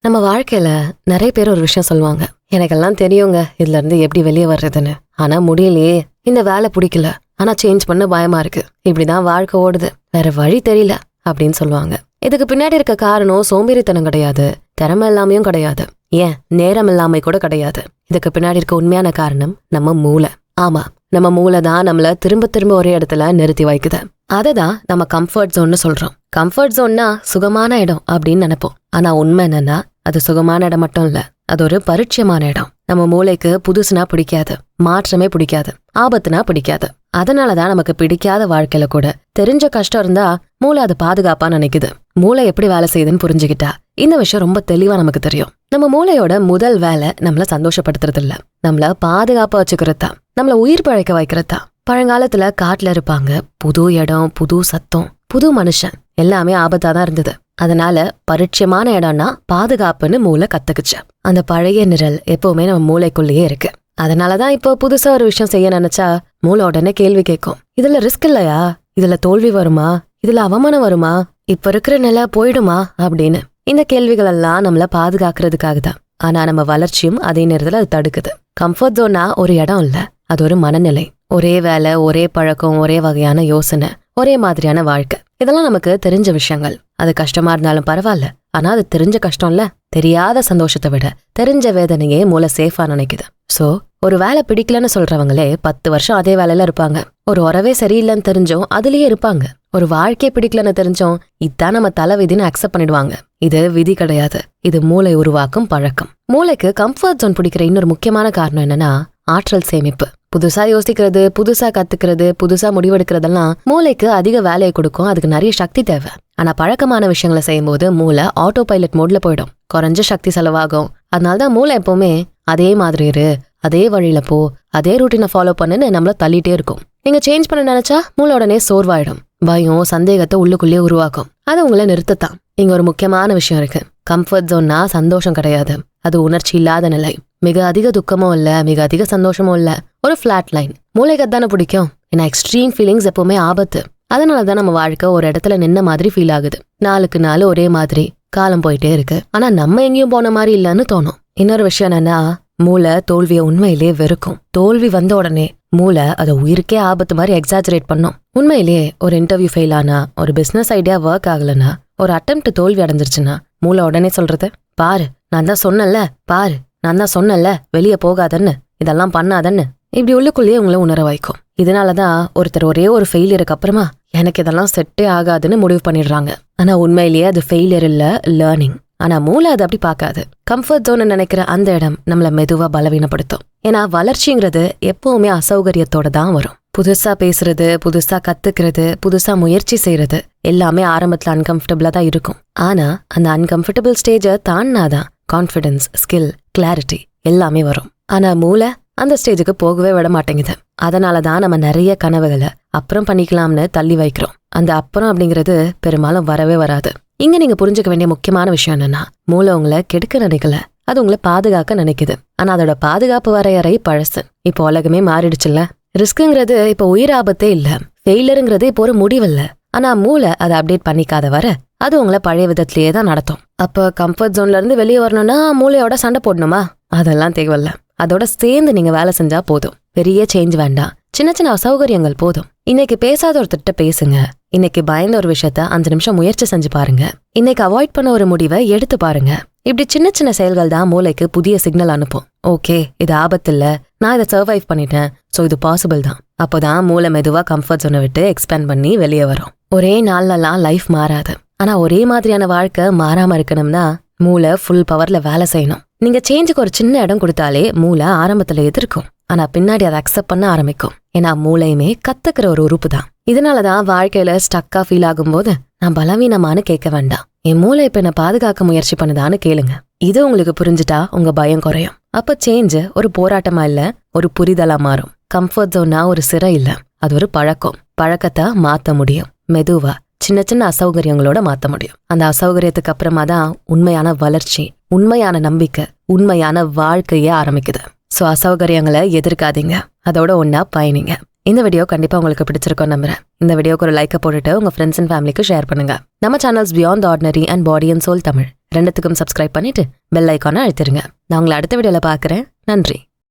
நம்ம வாழ்க்கையில நிறைய பேர் ஒரு விஷயம் சொல்லுவாங்க, எனக்கெல்லாம் தெரியுங்க இதுல இருந்து எப்படி வெளியே வர்றதுன்னு, ஆனா முடியலையே, இந்த வேலை பிடிக்கல, ஆனா சேஞ்ச் பண்ண பயமா இருக்கு, இப்படிதான் வாழ்க்கை ஓடுது, வேற வழி தெரியல அப்படின்னு சொல்லுவாங்க. இதுக்கு பின்னாடி இருக்க காரணம் சோம்பேறித்தனம் கிடையாது, திறமை இல்லாமையும் கிடையாது, ஏன் நேரம் இல்லாமை கூட கிடையாது. இதுக்கு பின்னாடி இருக்க உண்மையான காரணம் நம்ம மூளை. ஆமா, நம்ம மூளை தான் நம்மள திரும்ப திரும்ப ஒரே இடத்துல நிறுத்தி வைக்குது. அததான் நம்ம கம்ஃபர்ட் ஜோன்னு சொல்றோம். கம்ஃபர்ட் ஜோன்னா சுகமான இடம் அப்படின்னு நினைப்போம். ஆனா உண்மை என்னன்னா, அது சுகமான இடம் மட்டும் இல்ல, அது ஒரு பரிச்சயமான இடம். நம்ம மூளைக்கு புதுசுனா பிடிக்காது, மாற்றமே பிடிக்காது, ஆபத்துனா பிடிக்காது. அதனாலதான் நமக்கு பிடிக்காத வாழ்க்கையில கூட தெரிஞ்ச கஷ்டம் இருந்தா மூளை அது பாதுகாப்பா நினைக்குது. மூளை எப்படி வேலை செய்யுதுன்னு புரிஞ்சுக்கிட்டா இந்த விஷயம் ரொம்ப தெளிவா நமக்கு தெரியும். நம்ம மூளையோட முதல் வேலை நம்மள சந்தோஷப்படுத்துறது இல்ல, நம்மள பாதுகாப்பா வச்சுக்கிறதா, நம்மள உயிர் பழைக்க வைக்கிறதா. பழங்காலத்துல காட்டுல இருப்பாங்க, புது இடம், புது சத்தம், புது மனுஷன், எல்லாமே ஆபத்தா தான் இருந்தது. அதனால பரிச்சயமான இடம்னா பாதுகாப்புன்னு மூளை கத்துக்குச்சு. அந்த பழைய நிரல் எப்பவுமே நம்ம மூளைக்குள்ளேயே இருக்கு. அதனாலதான் இப்போ புதுசா ஒரு விஷயம் செய்ய நினைச்சா மூளை உடனே கேள்வி கேட்கும், இதுல ரிஸ்க் இல்லையா, இதுல தோல்வி வருமா, இதுல அவமானம் வருமா, இப்ப இருக்கிற நிலை போயிடுமா அப்படின்னு. இந்த கேள்விகள் எல்லாம் நம்மள பாதுகாக்கிறதுக்காக தான். ஆனா நம்ம வளர்ச்சியும் அதே நேரத்துல அது தடுக்குது. கம்ஃபர்ட் ஜோன்னா ஒரு இடம் இல்ல, அது ஒரு மனநிலை. ஒரே வேலை, ஒரே பழக்கம், ஒரே வகையான யோசனை, ஒரே மாதிரியான வாழ்க்கை, இதெல்லாம் நமக்கு தெரிஞ்ச விஷயங்கள். அது கஷ்டமா இருந்தாலும் பரவாயில்ல, ஆனா அது தெரிஞ்ச கஷ்டம் இல்ல. தெரியாத சந்தோஷத்தை விட தெரிஞ்ச வேதனையே மூளை சேஃபா நினைக்குது. சோ ஒரு வேலை பிடிக்கலன்னு சொல்றவங்களே 10 வருஷம் அதே வேலையில இருப்பாங்க. ஒரு உறவே சரியில்லைன்னு தெரிஞ்சோம் அதுலயே இருப்பாங்க. ஒரு வாழ்க்கையை பிடிக்கலன்னு தெரிஞ்சோம் இதான் நம்ம தலை விதின்னு அக்செப்ட் பண்ணிடுவாங்க. இது விதி கிடையாது, இது மூளை உருவாக்கும் பழக்கம். மூளைக்கு கம்ஃபர்ட் ஜோன் பிடிக்கிற இன்னொரு முக்கியமான காரணம் என்னன்னா ஆற்றல் சேமிப்பு. புதுசா யோசிக்கிறது, புதுசா கத்துக்கிறது, புதுசா முடிவெடுக்கிறதெல்லாம் மூளைக்கு அதிக வேலையை கொடுக்கும், அதுக்கு நிறைய சக்தி தேவை. ஆனா பழக்கமான விஷயங்களை செய்யும் போது மூளை ஆட்டோ பைலட் மோட்ல போயிடும், குறைஞ்ச சக்தி செலவாகும். அதனாலதான் மூளை எப்பவுமே அதே மாதிரி இரு, அதே வழியில போ, அதே ரூட்டீனை ஃபாலோ பண்ணுன்னு நம்மள தள்ளிட்டே இருக்கும். நீங்க சேஞ்ச் பண்ண நினைச்சா மூளை உடனே சோர்வாயிடும், பயம், சந்தேகத்தை உள்ளுக்குள்ளேயே உருவாக்கும். அது உங்களை நிறுத்தத்தான். இங்க ஒரு முக்கியமான விஷயம் இருக்கு. கம்ஃபர்ட் ஜோன்னா சந்தோஷம் கிடையாது, அது உணர்ச்சி இல்லாத நிலை. மிக அதிக துக்கமும் இல்ல, மிக அதிக சந்தோஷமும் இல்ல, ஒரு பிளாட் லைன். மூளைக்கு தானே பிடிக்கும், ஏன்னா எக்ஸ்ட்ரீம் ஃபீலிங்ஸ் எப்பவுமே ஆபத்து. அதனாலதான் நம்ம வாழ்க்கை ஒரு இடத்துல நின்ன மாதிரி ஃபீல் ஆகுது. நாளுக்கு நாள் ஒரே மாதிரி காலம் போயிட்டே இருக்கு, ஆனா நம்ம எங்கேயும் போன மாதிரி இல்லன்னு தோணும். இன்னொரு விஷயம் என்னன்னா, மூளை தோல்வியை உண்மையிலேயே வெறுக்கும். தோல்வி வந்த உடனே மூளை அதை உயிருக்கே ஆபத்து மாதிரி எக்ஸாஜரேட் பண்ணும். உண்மையிலேயே ஒரு இன்டர்வியூ ஃபெயில் ஆனா, ஒரு பிசினஸ் ஐடியா ஒர்க் ஆகலன்னா, ஒரு அட்டெம்ப்ட் தோல்வி அடைஞ்சிருச்சுன்னா மூளை உடனே சொல்றது, பாரு நான் தான் சொன்னல, பாரு நான் தான் சொன்னல, வெளியே போகாதன்னு, இதெல்லாம் பண்ணாதன்னு, இப்படி உள்ளுக்குள்ளேயே உங்களை உணர வைக்கும். இதனாலதான் ஒருத்தர் ஒரே ஒரு ஃபெயிலியருக்கு அப்புறமா எனக்கு இதெல்லாம் செட்டே ஆகாதுன்னு முடிவு பண்ணிடுறாங்க. ஆனா உண்மையிலேயே அது ஃபெயிலியர் இல்ல, லேர்னிங். ஆனா மூளை அது அப்படி பார்க்காது. கம்ஃபர்ட் ஜோன் நினைக்கிற அந்த இடம் நம்மள மெதுவா பலவீனப்படுத்தும். ஏன்னா வளர்ச்சிங்கிறது எப்பவுமே அசௌகரியத்தோட தான் வரும். புதுசா பேசுறது, புதுசா கத்துக்கிறது, புதுசா முயற்சி செய்யறது எல்லாமே ஆரம்பத்துல அன்கம்ஃபர்டபுளா தான் இருக்கும். ஆனா அந்த அன்கம்ஃபர்டபுள் ஸ்டேஜை தாண்டினாதான் கான்ஃபிடன்ஸ், ஸ்கில், கிளாரிட்டி எல்லாமே வரும். ஆனா மூளை அந்த ஸ்டேஜுக்கு போகவே விட மாட்டேங்குது. அதனாலதான் நம்ம நிறைய கனவுகளை அப்புறம் பண்ணிக்கலாம்னு தள்ளி வைக்கிறோம். அந்த அப்புறம் அப்படிங்கிறது பெரும்பாலும் வரவே வராது. இங்க நீங்க புரிஞ்சுக்க வேண்டிய முக்கியமான விஷயம் என்னன்னா, மூளை உங்களை கெடுக்க நினைக்கல, அது உங்களை பாதுகாக்க நினைக்குது. ஆனா அதோட பாதுகாப்பு வரையறை பழசு. இப்போ உலகமே மாறிடுச்சுல்ல. ரிஸ்க்குங்கிறது இப்ப உயிர் ஆபத்தே இல்ல, ஃபெயிலருங்கிறது இப்போ ஒரு முடிவில்ல. ஆனா மூளை அதை அப்டேட் பண்ணிக்காத வர அது உங்களை பழைய விதத்திலேயே தான் நடத்தும். அப்ப கம்ஃபர்ட் ஜோன்ல இருந்து வெளியே வரணும்னா மூளையோட சண்டை போடணுமா? அதெல்லாம் தேவையில்ல. அதோட சேர்ந்து நீங்க வேலை செஞ்சா போதும். பெரிய சேஞ்ச் வேண்டாம், சின்ன சின்ன அசௌகரியங்கள் போதும். இன்னைக்கு பேசாத ஒருத்தர்கிட்ட பேசுங்க. இன்னைக்கு பயந்த ஒரு விஷயத்த 5 நிமிஷம் முயற்சி செஞ்சு பாருங்க. இன்னைக்கு அவாய்ட் பண்ண ஒரு முடிவை எடுத்து பாருங்க. இப்படி சின்ன சின்ன செயல்கள் தான் மூளைக்கு புதிய சிக்னல் அனுப்பும். ஓகே, இது ஆபத்து இல்ல, நான் இதை சர்வைவ் பண்ணிட்டேன், சோ இது பாசிபிள் தான். அப்போதான் மூளை மெதுவா கம்ஃபர்ட் ஜோனை விட்டு எக்ஸ்பேண்ட் பண்ணி வெளியே வரும். ஒரே நாள்லாம் லைஃப் மாறாது, ஆனா ஒரே மாதிரியான வாழ்க்கை மாறாம இருக்கணும்னா மூளை ஃபுல் பவர்ல வேலை செய்யணும். நீங்க சேஞ்சுக்கு ஒரு சின்ன இடம் கொடுத்தாலே மூளை ஆரம்பத்துல எதிர்க்கும், ஆனா பின்னாடி அதை அக்செப்ட் பண்ண ஆரம்பிக்கும். ஏன்னா மூளையுமே கத்துக்கிற ஒரு உறுப்பு தான். இதனாலதான் வாழ்க்கையில ஸ்டக்கா ஃபீல் ஆகும் போது நான் பலவீனமானு கேட்க வேண்டாம், என் மூளை இப்ப என்ன பாதுகாக்க முயற்சி பண்ணுதான்னு கேளுங்க. இது உங்களுக்கு புரிஞ்சுட்டா உங்க பயம் குறையும். அப்ப சேஞ்ச் ஒரு போராட்டமா இல்ல, ஒரு புரிதலா மாறும். கம்ஃபர்ட் ஜோன்னா ஒரு சிறை இல்ல, அது ஒரு பழக்கம். பழக்கத்தை மாத்த முடியும், மெதுவா சின்ன சின்ன அசௌகரியங்களோட மாத்த முடியும். அந்த அசௌகரியத்துக்கு அப்புறமா தான் உண்மையான வளர்ச்சி, உண்மையான நம்பிக்கை, உண்மையான வாழ்க்கையே ஆரம்பிக்குது. சோ அசௌகரியங்களை எதிர்க்காதீங்க, அதோட ஒன்னா பயணிங்க. இந்த வீடியோ கண்டிப்பா உங்களுக்கு பிடிச்சிருக்கும் நம்புறேன். இந்த வீடியோக்கு ஒரு லைக்கை போட்டுட்டு உங்க ஃப்ரெண்ட்ஸ் அண்ட் ஃபேமிலிக்கு ஷேர் பண்ணுங்க. நம்ம channels beyond the ordinary and body and soul Tamil ரெண்டுத்துக்கும் சப்ஸ்கிரைப் பண்ணிட்டு பெல் ஐக்கானை அழுத்திருங்க. நான் உங்களை அடுத்த வீடியோல பார்க்குறேன். நன்றி.